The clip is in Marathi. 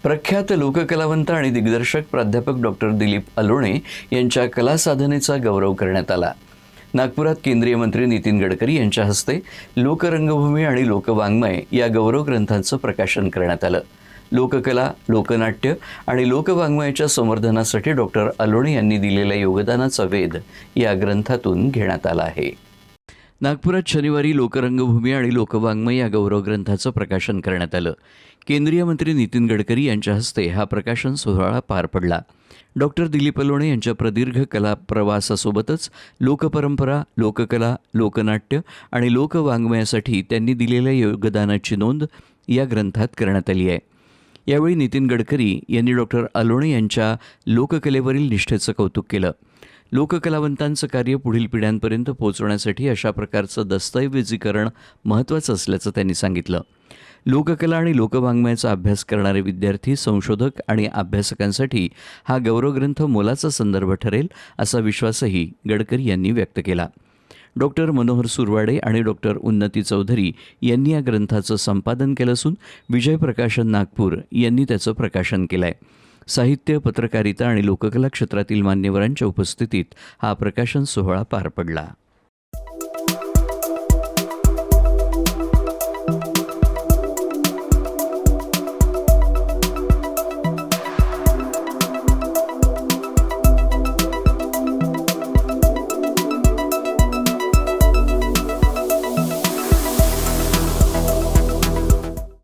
प्रख्यात लोककलावंत आणि दिग्दर्शक प्राध्यापक डॉक्टर दिलीप अलोणे यांच्या कला साधनेचा गौरव करण्यात आला। नागपुरात केंद्रीय मंत्री नितीन गडकरी यांच्या हस्ते लोकरंगभूमी आणि लोकवाङ्मय या गौरव ग्रंथांचं प्रकाशन करण्यात आलं। लोककला, लोकनाट्य आणि लोकवाङ्मयाच्या संवर्धनासाठी डॉक्टर अलोणे यांनी दिलेल्या योगदानाचा वेध या ग्रंथातून घेण्यात आला आहे। नागपुरात शनिवारी लोकरंगभूमी आणि लोकवाङ्मय या गौरव ग्रंथाचं प्रकाशन करण्यात आलं। केंद्रीय मंत्री नितीन गडकरी यांच्या हस्ते हा प्रकाशन सोहळा पार पडला। डॉक्टर दिलीप अलोणे यांच्या प्रदीर्घ कला प्रवासासोबतच लोकपरंपरा, लोककला, लोकनाट्य आणि लोकवाङ्मयासाठी त्यांनी दिलेल्या योगदानाची नोंद या ग्रंथात करण्यात आली आहे। यावेळी नितीन गडकरी यांनी डॉक्टर अलोणे यांच्या लोककलेवरील निष्ठेचं कौतुक केलं। लोककलावंतांचं कार्य पुढील पिढ्यांपर्यंत पोहोचवण्यासाठी अशा प्रकारचं दस्तऐवजीकरण महत्त्वाचं असल्याचं त्यांनी सांगितलं। लोककला आणि लोकवाङ्मयाचा अभ्यास करणारे विद्यार्थी, संशोधक आणि अभ्यासकांसाठी हा गौरवग्रंथ मोलाचा संदर्भ ठरेल असा विश्वासही गडकरी यांनी व्यक्त केला। डॉक्टर मनोहर सुरवाडे आणि डॉक्टर उन्नती चौधरी यांनी या ग्रंथाचं संपादन केलं असून विजय प्रकाशन नागपूर यांनी त्याचं प्रकाशन केलं आहे। साहित्य, पत्रकारिता आणि लोककला क्षेत्रातील मान्यवरांच्या उपस्थितीत हा प्रकाशन सोहळा पार पडला।